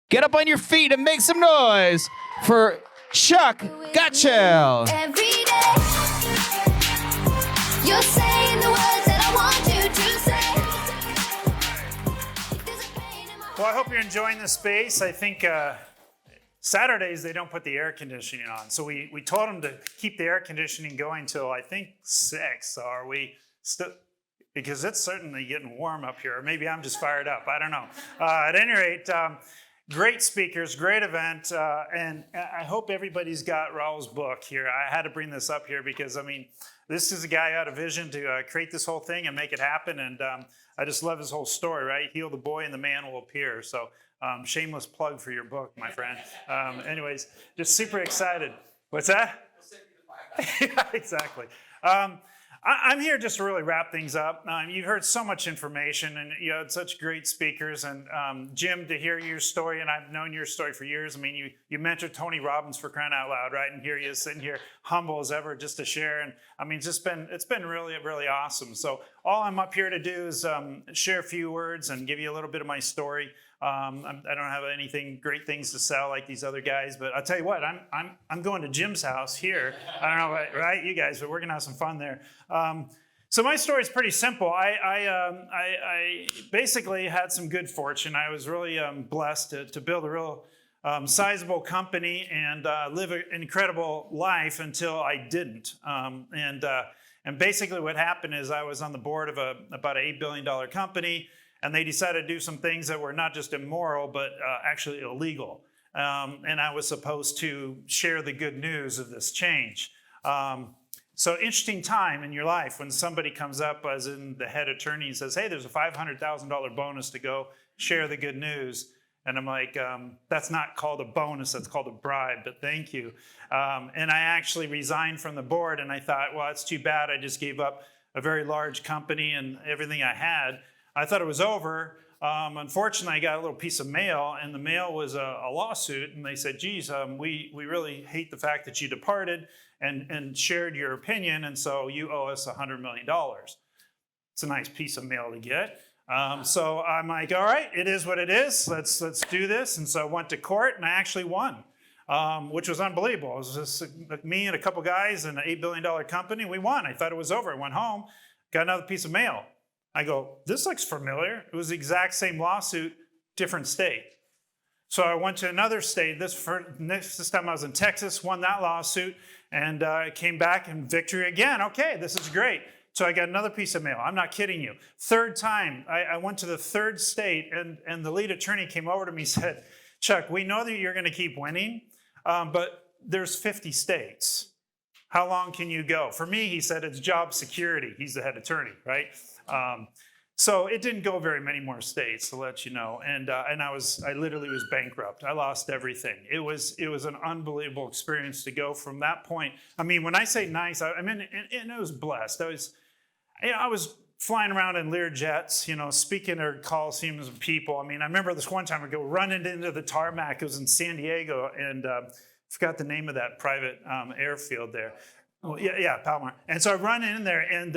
Get up on your feet and make some noise for Chuck Goetschel. Every day, you're saying the words that I want you to say. Well, I hope you're enjoying the space. I think Saturdays they don't put the air conditioning on. So we told them to keep the air conditioning going till I think 6. So are we still? Because it's certainly getting warm up here. Or maybe I'm just fired up. I don't know. At any rate, great speakers, great event. And I hope everybody's got Raul's book here. I had to bring this up here because, I mean, this is a guy who had a vision to create this whole thing and make it happen. And I just love his whole story, right? Heal the boy and the man will appear. So shameless plug for your book, my friend. Anyways, just super excited. What's that? We'll send you the 5. Yeah, exactly. I'm here just to really wrap things up. You've heard so much information, and you had such great speakers. And Jim, to hear your story, and I've known your story for years. I mean, you mentored Tony Robbins for crying out loud, right? And here he is sitting here, humble as ever, just to share. And I mean, it's been really, really awesome. So all I'm up here to do is share a few words and give you a little bit of my story. I don't have anything great things to sell like these other guys, but I'll tell you what, I'm going to Jim's house here. I don't know, right, you guys, but we're gonna have some fun there. So my story is pretty simple. I basically had some good fortune. I was really blessed to build a real sizable company and live an incredible life until I didn't. And basically what happened is I was on the board of about an $8 billion company. And they decided to do some things that were not just immoral, but actually illegal. And I was supposed to share the good news of this change. So interesting time in your life when somebody comes up as in the head attorney and says, hey, there's a $500,000 bonus to go share the good news. And I'm like, that's not called a bonus, that's called a bribe, but thank you. And I actually resigned from the board and I thought, well, it's too bad. I just gave up a very large company and everything I had. I thought it was over. Unfortunately, I got a little piece of mail, and the mail was a lawsuit. And they said, geez, we really hate the fact that you departed and shared your opinion, and so you owe us $100 million. It's a nice piece of mail to get. So I'm like, all right, it is what it is. Let's do this. And so I went to court, and I actually won, which was unbelievable. It was just me and a couple guys in an $8 billion company. We won. I thought it was over. I went home, got another piece of mail. I go, this looks familiar. It was the exact same lawsuit, different state. So I went to another state. This time I was in Texas, won that lawsuit, and came back and victory again. Okay, this is great. So I got another piece of mail. I'm not kidding you. Third time, I went to the third state, and the lead attorney came over to me and said, Chuck, we know that you're going to keep winning, but there's 50 states. How long can you go? For me, he said, it's job security. He's the head attorney, right? So it didn't go very many more states, to let you know, and I literally was bankrupt. I lost everything. It was an unbelievable experience to go from that point. I mean, when I say nice, I mean, and it was blessed. I was flying around in Lear jets, speaking at coliseums of people. I mean, I remember this one time I go running into the tarmac. It was in San Diego, and forgot the name of that private airfield there. Oh, yeah, Palomar. And so I run in there and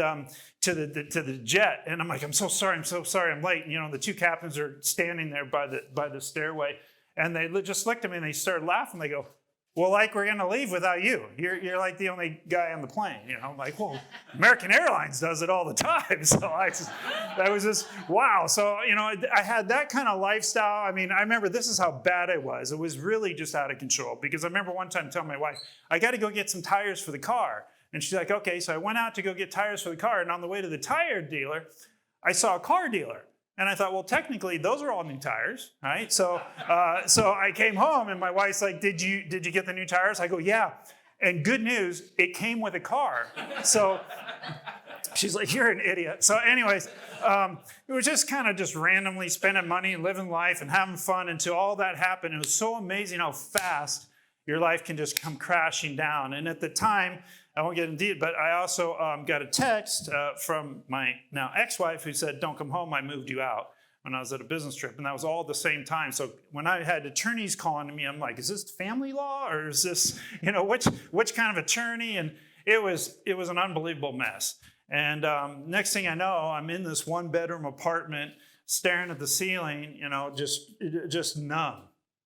to the jet, and I'm like, I'm so sorry, I'm late. And, the two captains are standing there by the stairway, and they just looked at me and they started laughing. They go, well, like we're gonna leave without you. You're like the only guy on the plane. I'm like, well, American Airlines does it all the time. So that was just wow. So I had that kind of lifestyle. I mean, I remember this is how bad it was. It was really just out of control because I remember one time telling my wife, I got to go get some tires for the car, and she's like, okay. So I went out to go get tires for the car, and on the way to the tire dealer, I saw a car dealer. And I thought, well, technically, those are all new tires, right? So I came home, and my wife's like, did you get the new tires? I go, yeah. And good news, it came with a car. So she's like, you're an idiot. So anyways, it was just kind of just randomly spending money and living life and having fun until all that happened. It was so amazing how fast your life can just come crashing down. And at the time, I won't get into it, but I also got a text from my now ex-wife who said, don't come home, I moved you out when I was at a business trip. And that was all at the same time. So when I had attorneys calling me, I'm like, is this family law or is this, which kind of attorney? And it was an unbelievable mess. And next thing I know, I'm in this 1-bedroom apartment staring at the ceiling, just numb.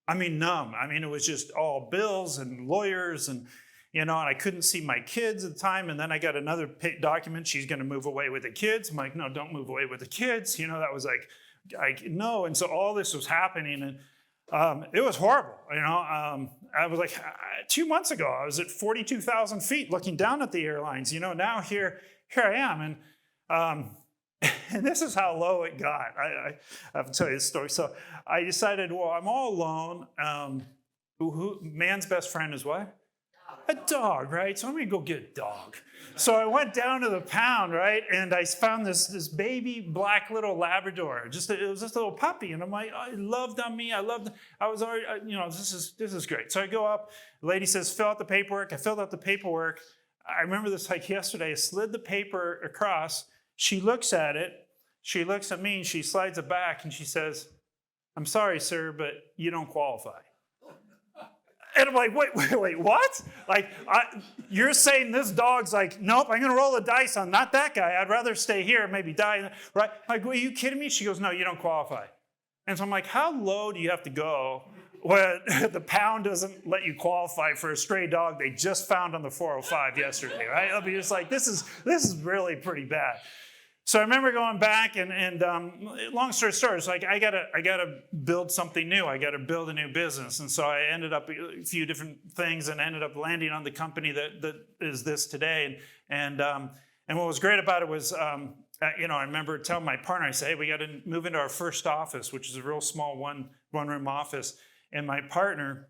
I mean, numb. I mean, it was just all bills and lawyers and I couldn't see my kids at the time. And then I got another document. She's going to move away with the kids. I'm like, no, don't move away with the kids. That was no. And so all this was happening, and it was horrible. I was like, 2 months ago, I was at 42,000 feet looking down at the airlines. Now here I am. And and this is how low it got. I have to tell you this story. So I decided, well, I'm all alone. Man's best friend is what? A dog, right? So I'm going to go get a dog. So I went down to the pound, right? And I found this baby black little Labrador. It was just a little puppy. And I'm like, oh, it loved on me. I was already, this is great. So I go up. The lady says, fill out the paperwork. I filled out the paperwork. I remember this like yesterday. I slid the paper across. She looks at it. She looks at me and she slides it back and she says, I'm sorry, sir, but you don't qualify. And I'm like, wait, what? Like, you're saying this dog's like, nope, I'm going to roll the dice on not that guy. I'd rather stay here and maybe die. Right? Like, are you kidding me? She goes, no, you don't qualify. And so I'm like, how low do you have to go when the pound doesn't let you qualify for a stray dog they just found on the 405 yesterday, right? I mean, it's like, this is really pretty bad. So I remember going back and long story short, it's like I gotta build something new. I gotta build a new business. And so I ended up a few different things and ended up landing on the company that is this today. And what was great about it was, I remember telling my partner, I said, hey, we got to move into our first office, which is a real small one-room office. And my partner,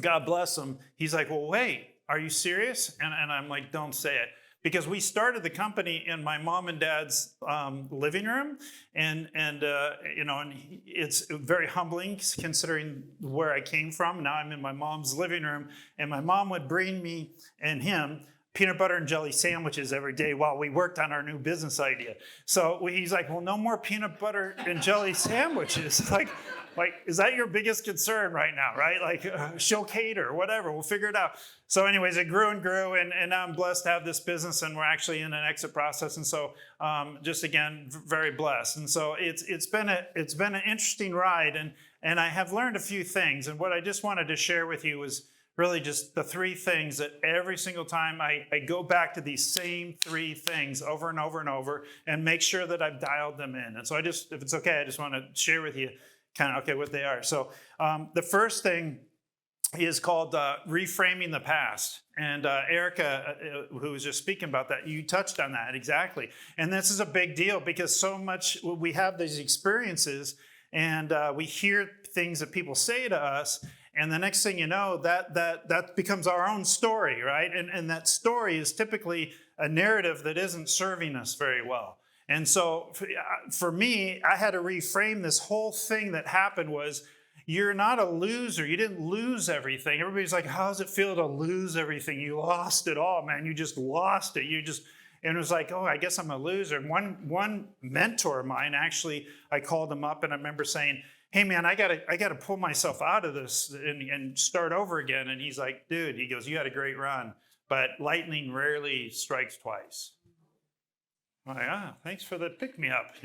God bless him, he's like, well, wait, are you serious? And I'm like, don't say it. Because we started the company in my mom and dad's living room, and it's very humbling considering where I came from. Now I'm in my mom's living room, and my mom would bring me and him peanut butter and jelly sandwiches every day while we worked on our new business idea. So he's like, well, no more peanut butter and jelly sandwiches. Like, is that your biggest concern right now, right? Like, she'll cater, whatever, we'll figure it out. So anyways, it grew and grew, and now I'm blessed to have this business, and we're actually in an exit process. And so just again, very blessed. And so it's been an interesting ride, and I have learned a few things. And what I just wanted to share with you was really just the 3 things that every single time I go back to these same 3 things over and over and over and make sure that I've dialed them in. And so if it's okay, I just want to share with you kind of, what they are. So the first thing is called Reframing the Past. And Erica, who was just speaking about that, you touched on that exactly. And this is a big deal because so much we have these experiences and we hear things that people say to us. And the next thing you know, that becomes our own story, right? And that story is typically a narrative that isn't serving us very well. And so for me, I had to reframe this whole thing that happened was, you're not a loser. You didn't lose everything. Everybody's like, how does it feel to lose everything? You lost it all, man. You just lost it. And it was like, oh, I guess I'm a loser. And one mentor of mine, actually, I called him up and I remember saying, hey man, I gotta pull myself out of this and start over again. And he's like, dude, he goes, you had a great run, but lightning rarely strikes twice. I'm like, thanks for the pick me up,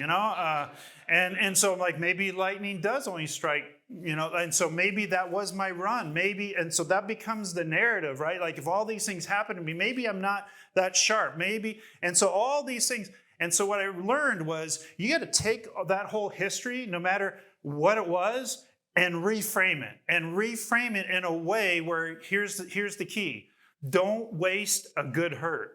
and so I'm like, maybe lightning does only strike, and so maybe that was my run, and so that becomes the narrative, right? Like if all these things happen to me, maybe I'm not that sharp, maybe, and so all these things, and so what I learned was you got to take that whole history, no matter what it was, and reframe it in a way where here's the key: don't waste a good hurt.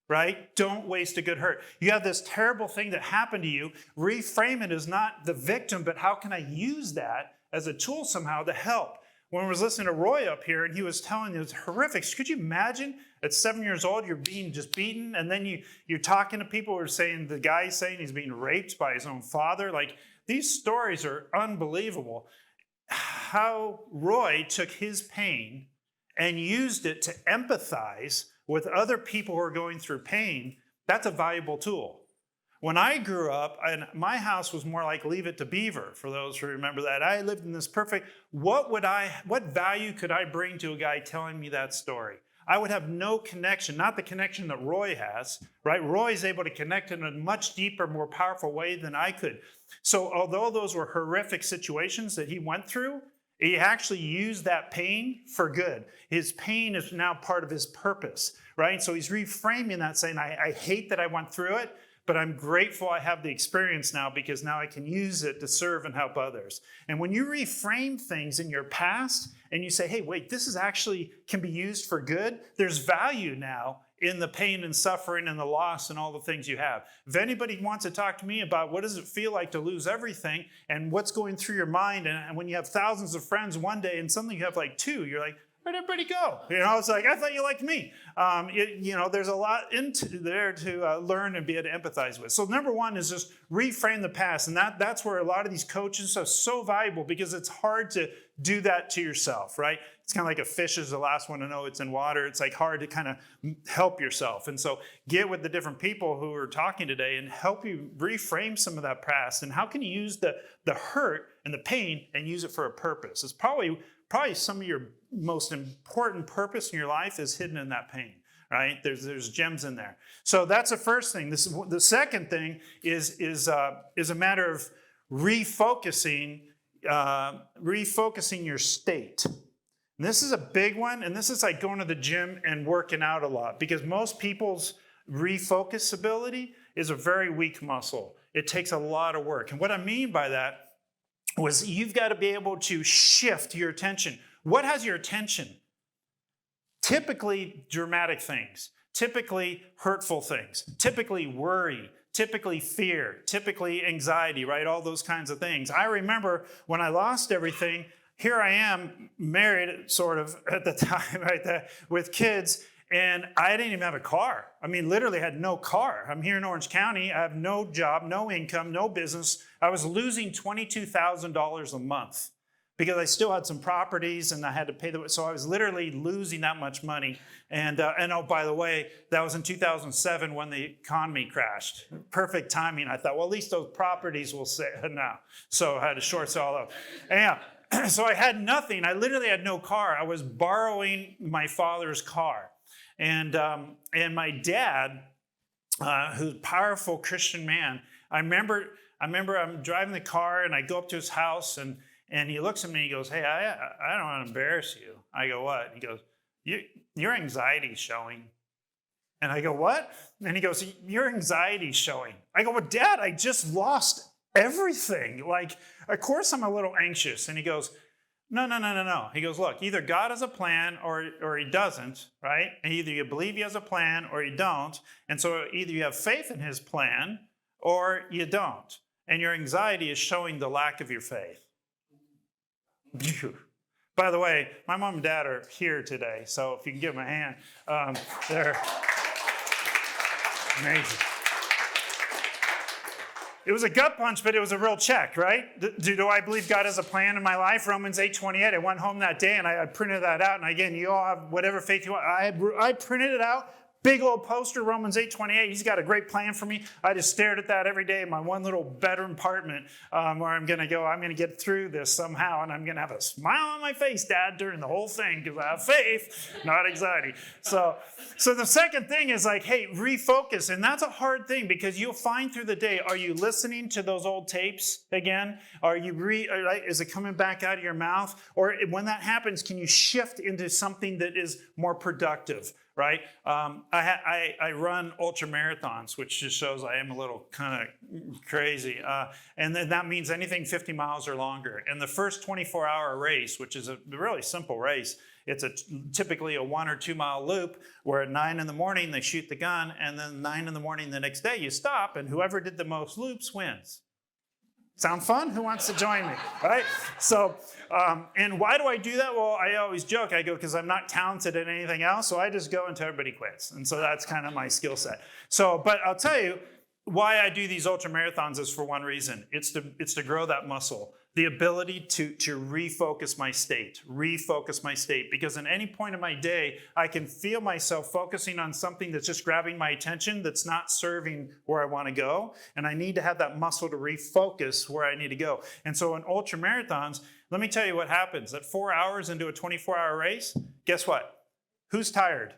Right? Don't waste a good hurt. You have this terrible thing that happened to you. Reframe it as not the victim, but how can I use that as a tool somehow to help? When I was listening to Roy up here and he was telling you it was horrific. Could you imagine at 7 years old you're being just beaten and then you're talking to people who are saying, the guy's saying he's being raped by his own father. Like these stories are unbelievable. How Roy took his pain and used it to empathize with other people who are going through pain, that's a valuable tool. When I grew up, and my house was more like Leave It to Beaver, for those who remember that. I lived in this perfect, what value could I bring to a guy telling me that story? I would have no connection, not the connection that Roy has, right? Roy is able to connect in a much deeper, more powerful way than I could. So although those were horrific situations that he went through, he actually used that pain for good. His pain is now part of his purpose, right? So he's reframing that, saying, I hate that I went through it, but I'm grateful I have the experience now because now I can use it to serve and help others. And when you reframe things in your past and you say, hey, wait, this is actually can be used for good, there's value now in the pain and suffering and the loss and all the things you have. If anybody wants to talk to me about what does it feel like to lose everything and what's going through your mind, and when you have thousands of friends one day and suddenly you have like two, you're like, where'd everybody go? It's like, I thought you liked me. There's a lot into there to learn and be able to empathize with. So number one is just reframe the past. And that's where a lot of these coaches are so valuable because it's hard to do that to yourself, right? It's kind of like a fish is the last one to know it's in water. It's like hard to kind of help yourself. And so get with the different people who are talking today and help you reframe some of that past. And how can you use the hurt and the pain and use it for a purpose? It's probably some of your most important purpose in your life is hidden in that pain, right? There's gems in there. So that's the first thing. The second thing is a matter of refocusing your state. And this is a big one, and this is like going to the gym and working out a lot because most people's refocus ability is a very weak muscle. It takes a lot of work. And what I mean by that was you've got to be able to shift your attention. What has your attention? Typically dramatic things, typically hurtful things, typically worry, typically fear, typically anxiety, right? All those kinds of things. I remember when I lost everything, here I am married sort of at the time, right, there, with kids, and I didn't even have a car. I mean, literally had no car. I'm here in Orange County. I have no job, no income, no business. I was losing $22,000 a month because I still had some properties and I had to pay so I was literally losing that much money. And oh, by the way, that was in 2007 when the economy crashed. Perfect timing. I thought, well, at least those properties will say no. So I had to short sell out. Yeah. So I had nothing. I literally had no car. I was borrowing my father's car. And my dad, who's a powerful Christian man, I remember I'm driving the car and I go up to his house and he looks at me and he goes, hey, I don't want to embarrass you. I go, what? He goes, your anxiety's showing. And I go, what? And he goes, your anxiety's showing. I go, well, Dad, I just lost everything. Like, of course I'm a little anxious. And he goes, no. He goes, look, either God has a plan or he doesn't, right? And either you believe he has a plan or you don't. And so either you have faith in his plan or you don't. And your anxiety is showing the lack of your faith. By the way, my mom and dad are here today. So if you can give them a hand, they're amazing. It was a gut punch, but it was a real check, right? Do I believe God has a plan in my life? Romans 8:28. I went home that day and I printed that out. And again, you all have whatever faith you want. I printed it out. Big old poster, Romans 8:28. He's got a great plan for me. I just stared at that every day in my one little bedroom apartment where I'm going to get through this somehow. And I'm going to have a smile on my face, Dad, during the whole thing because I have faith, not anxiety. So the second thing is like, hey, refocus. And that's a hard thing because you'll find through the day, are you listening to those old tapes again? Are you is it coming back out of your mouth? Or when that happens, can you shift into something that is more productive? Right? I run ultra marathons, which just shows I am a little kind of crazy. And then that means anything 50 miles or longer. And the first 24-hour race, which is a really simple race, it's typically a 1 or 2 mile loop where at 9 in the morning they shoot the gun, and then 9 in the morning the next day you stop, and whoever did the most loops wins. Sound fun? Who wants to join me? Right? So, and why do I do that? Well, I always joke. I go, because I'm not talented at anything else, so I just go until everybody quits. And so that's kind of my skill set. So, but I'll tell you, why I do these ultra marathons is for one reason. It's to grow that muscle. The ability to refocus my state. Because in any point of my day, I can feel myself focusing on something that's just grabbing my attention, that's not serving where I want to go. And I need to have that muscle to refocus where I need to go. And so in ultra marathons, let me tell you what happens. At 4 hours into a 24-hour race, guess what? Who's tired?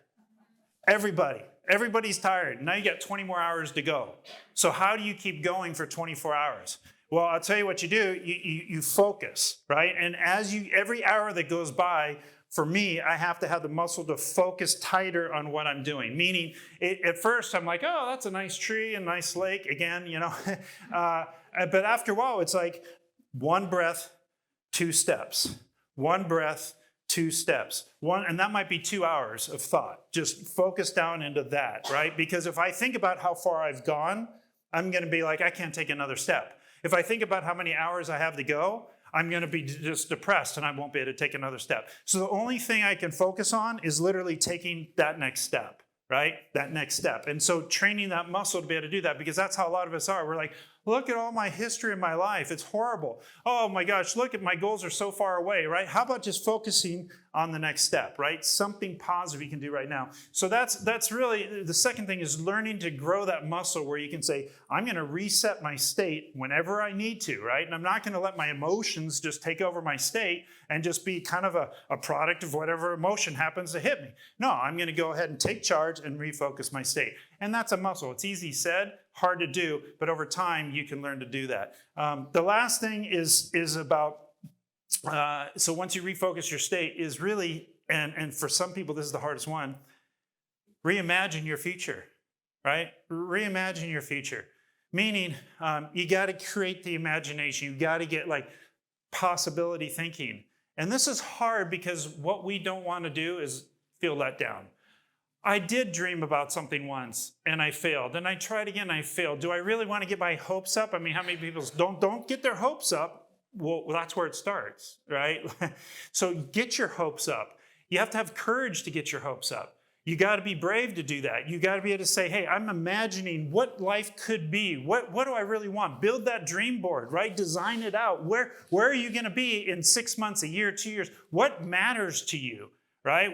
Everybody. Everybody's tired. Now you got 20 more hours to go. So how do you keep going for 24 hours? Well, I'll tell you what you do. You focus, right? And every hour that goes by, for me, I have to have the muscle to focus tighter on what I'm doing. Meaning, at first I'm like, oh, that's a nice tree, a nice lake. Again, but after a while, it's like 1 breath, 2 steps. 1 breath, 2 steps. And that might be 2 hours of thought. Just focus down into that, right? Because if I think about how far I've gone, I'm going to be like, I can't take another step. If I think about how many hours I have to go, I'm going to be just depressed and I won't be able to take another step. So the only thing I can focus on is literally taking that next step, right? That next step. And so training that muscle to be able to do that, because that's how a lot of us are. We're like, look at all my history in my life. It's horrible. Oh my gosh, look at my goals are so far away, right? How about just focusing on the next step, right? Something positive you can do right now. So that's really, the second thing is learning to grow that muscle where you can say, I'm going to reset my state whenever I need to, right? And I'm not going to let my emotions just take over my state and just be kind of a product of whatever emotion happens to hit me. No, I'm going to go ahead and take charge and refocus my state. And that's a muscle. It's easy said, hard to do, but over time you can learn to do that. The last thing is about, so once you refocus your state is really, and for some people this is the hardest one, reimagine your future, right? Reimagine your future. Meaning you got to create the imagination. You got to get like possibility thinking. And this is hard because what we don't want to do is feel let down. I did dream about something once and I failed. And I tried again, I failed. Do I really want to get my hopes up? I mean, how many people don't get their hopes up? Well, that's where it starts, right? So get your hopes up. You have to have courage to get your hopes up. You got to be brave to do that. You got to be able to say, hey, I'm imagining what life could be. What do I really want? Build that dream board, right? Design it out. Where are you going to be in 6 months, a year, 2 years? What matters to you, right?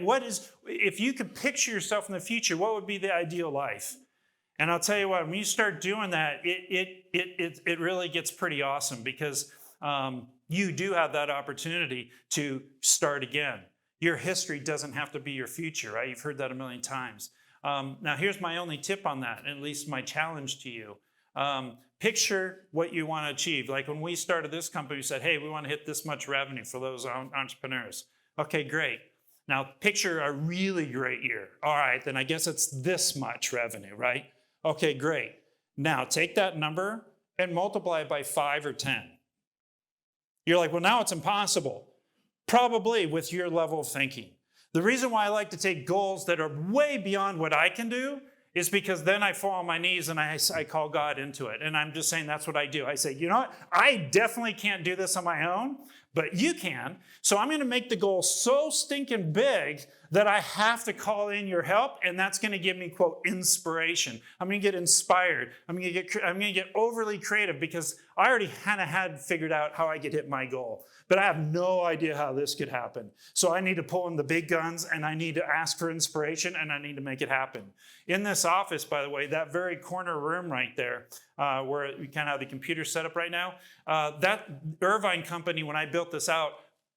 If you could picture yourself in the future, what would be the ideal life? And I'll tell you what, when you start doing that, it really gets pretty awesome because you do have that opportunity to start again. Your history doesn't have to be your future, right? You've heard that a million times. Now, here's my only tip on that, at least my challenge to you. Picture what you want to achieve. Like when we started this company, we said, hey, we want to hit this much revenue for those entrepreneurs. Okay, great. Now, picture a really great year. All right, then I guess it's this much revenue, right? Okay, great. Now, take that number and multiply it by 5 or 10. You're like, well, now it's impossible. Probably with your level of thinking. The reason why I like to take goals that are way beyond what I can do is because then I fall on my knees and I call God into it. And I'm just saying that's what I do. I say, you know what? I definitely can't do this on my own, but you can. So I'm going to make the goal so stinking big that I have to call in your help, and that's going to give me, quote, inspiration. I'm going to get inspired. I'm going to get overly creative because I already kind of had figured out how I could hit my goal. But I have no idea how this could happen. So I need to pull in the big guns, and I need to ask for inspiration, and I need to make it happen. In this office, by the way, that very corner room right there, where we kind of have the computer set up right now, that Irvine company, when I built this out,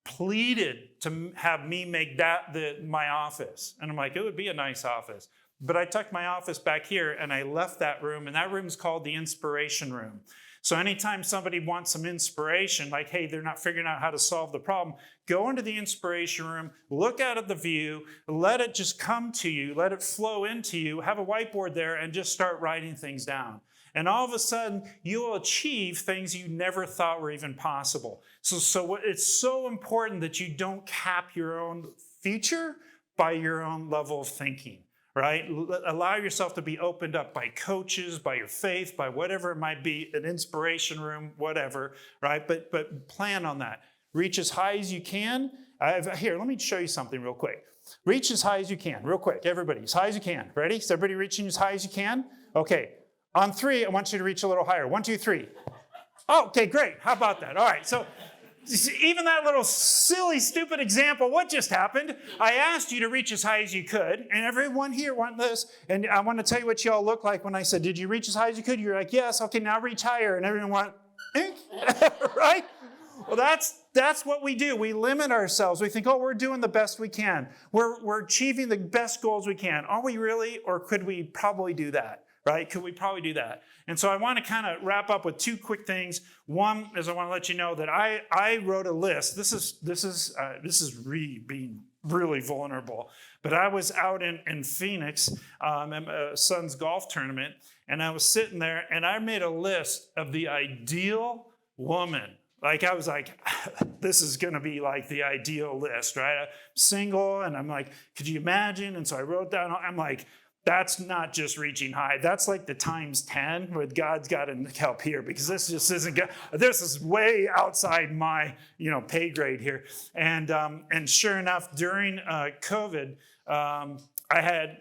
pleaded to have me make that my office. And I'm like, it would be a nice office. But I took my office back here and I left that room, and that room is called the inspiration room. So anytime somebody wants some inspiration, like, hey, they're not figuring out how to solve the problem, go into the inspiration room, look out at the view, let it just come to you, let it flow into you, have a whiteboard there, and just start writing things down. And all of a sudden, you'll achieve things you never thought were even possible. So it's so important that you don't cap your own future by your own level of thinking, right? Allow yourself to be opened up by coaches, by your faith, by whatever it might be, an inspiration room, whatever, right? But plan on that. Reach as high as you can. Here, let me show you something real quick. Reach as high as you can, real quick, everybody, as high as you can. Ready? Is everybody reaching as high as you can? Okay. On 3, I want you to reach a little higher. 1, 2, 3. Oh, okay, great. How about that? All right, so even that little silly, stupid example, what just happened? I asked you to reach as high as you could, and everyone here wanted this, and I want to tell you what you all look like when I said, did you reach as high as you could? You're like, yes, okay, now reach higher, and everyone went, right? Well, That's what we do. We limit ourselves. We think, oh, we're doing the best we can. We're achieving the best goals we can. Are we really? Or could we probably do that? Right? Could we probably do that? And so I want to kind of wrap up with two quick things. One is I want to let you know that I wrote a list. This is being really vulnerable. But I was out in Phoenix at my son's golf tournament, and I was sitting there, and I made a list of the ideal woman. Like, I was like, this is going to be like the ideal list, right? I'm single, and I'm like, could you imagine? And so I wrote down, I'm like, that's not just reaching high. That's like the times 10, but God's got to help here, because this just isn't good. This is way outside my, pay grade here. And sure enough, during COVID, I had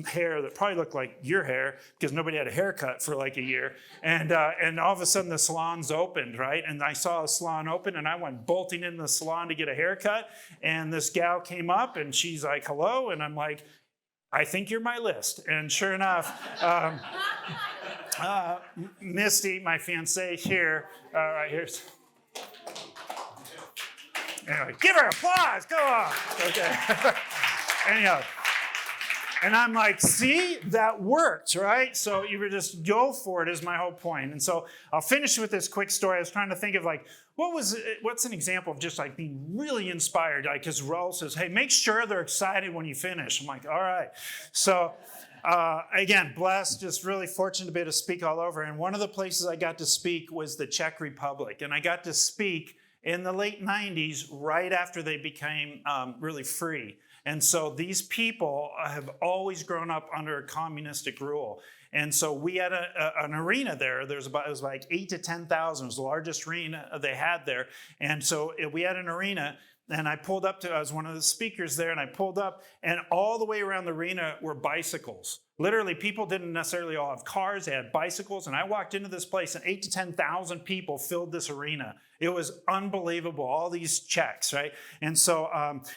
hair that probably looked like your hair, because nobody had a haircut for like a year. And all of a sudden the salons opened, right? And I saw a salon open, and I went bolting in the salon to get a haircut. And this gal came up, and she's like, hello. And I'm like, I think you're my list. And sure enough, Misty, my fiancée here, right here's. Anyway, give her applause, go on. Okay. Anyhow, and I'm like, see, that worked, right? So you would just go for it is my whole point. And so I'll finish with this quick story. I was trying to think of like, what's an example of just like being really inspired? Like, because Raul says, hey, make sure they're excited when you finish. I'm like, all right. So again, blessed, just really fortunate to be able to speak all over. And one of the places I got to speak was the Czech Republic. And I got to speak in the late 90s, right after they became really free. And so these people have always grown up under a communistic rule. And so we had an arena there. It was like 8 to 10,000. It was the largest arena they had there. And so we had an arena, and I pulled up I was one of the speakers there, and I pulled up, and all the way around the arena were bicycles. Literally, people didn't necessarily all have cars. They had bicycles. And I walked into this place, and 8 to 10,000 people filled this arena. It was unbelievable, all these Czechs, right? And so,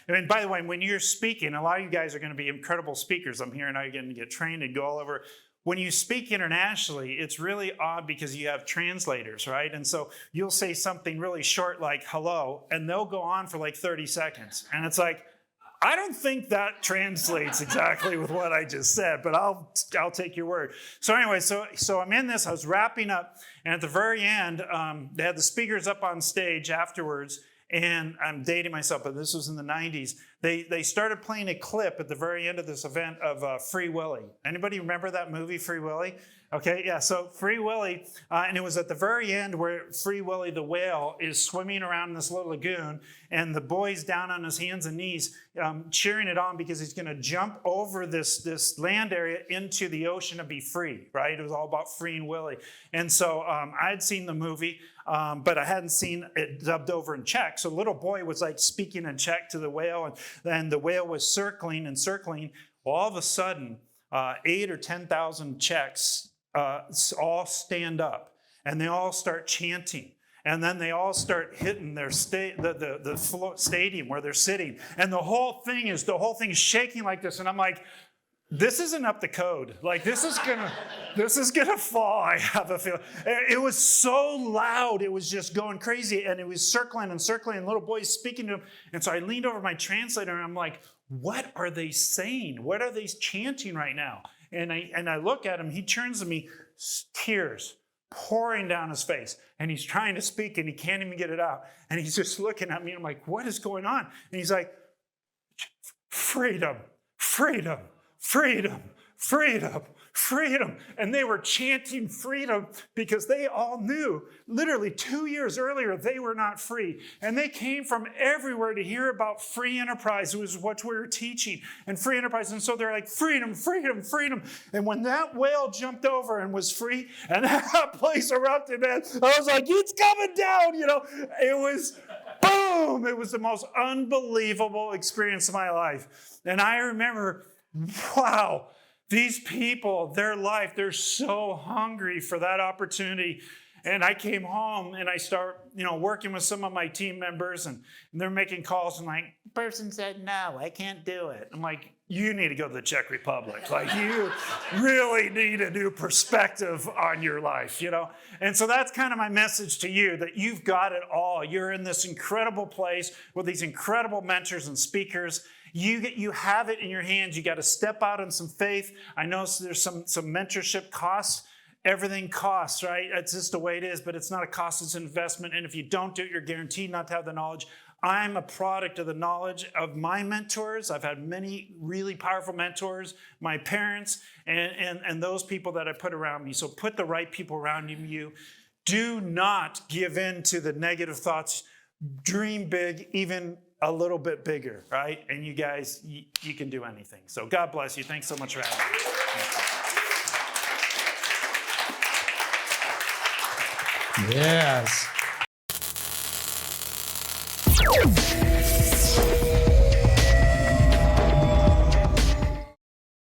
and by the way, when you're speaking, a lot of you guys are going to be incredible speakers. I'm hearing how you're going to get trained and go all over. When you speak internationally, it's really odd because you have translators, right? And so you'll say something really short like hello, and they'll go on for like 30 seconds. And it's like, I don't think that translates exactly with what I just said, but I'll take your word. So anyway, so I'm in this, I was wrapping up, and at the very end, they had the speakers up on stage afterwards, and I'm dating myself, but this was in the 90s. They started playing a clip at the very end of this event of Free Willy. Anybody remember that movie, Free Willy? Okay, yeah, so Free Willy, and it was at the very end where Free Willy the whale is swimming around in this little lagoon, and the boy's down on his hands and knees cheering it on because he's going to jump over this land area into the ocean and be free, right? It was all about freeing Willy. And so I'd seen the movie, but I hadn't seen it dubbed over in Czech. So the little boy was like speaking in Czech to the whale, and then the whale was circling and circling. Well, all of a sudden, 8 or 10,000 Czechs all stand up, and they all start chanting, and then they all start hitting their the stadium where they're sitting, and the whole thing is shaking like this. And I'm like, this isn't up to code. Like, this is gonna fall. I have a feeling. It was so loud. It was just going crazy, and it was circling and circling. And little boys speaking to him. And so I leaned over my translator, and I'm like, what are they saying? What are they chanting right now? And I look at him. He turns to me, tears pouring down his face, and he's trying to speak, and he can't even get it out. And he's just looking at me. And I'm like, what is going on? And he's like, freedom, freedom. Freedom, freedom, freedom. And they were chanting freedom because they all knew literally 2 years earlier they were not free. And they came from everywhere to hear about free enterprise. It was what we were teaching, and free enterprise. And so they're like, freedom, freedom, freedom. And when that whale jumped over and was free, and that place erupted, man, I was like, it's coming down, It was boom. It was the most unbelievable experience of my life. And I remember, wow, these people, their life, they're so hungry for that opportunity. And I came home and I start, working with some of my team members, and they're making calls, and like, person said, no, I can't do it. I'm like, you need to go to the Czech Republic. Like, you really need a new perspective on your life, you know? And so that's kind of my message to you, that you've got it all. You're in this incredible place with these incredible mentors and speakers. You have it in your hands. You got to step out in some faith. I know there's some mentorship costs. Everything costs, right? It's just the way it is, but it's not a cost, it's an investment. And if you don't do it, you're guaranteed not to have the knowledge. I'm a product of the knowledge of my mentors. I've had many really powerful mentors, my parents, and those people that I put around me. So put the right people around you. Do not give in to the negative thoughts. Dream big, even a little bit bigger, right? And you guys, you can do anything. So God bless you. Thanks so much for having me. Yes.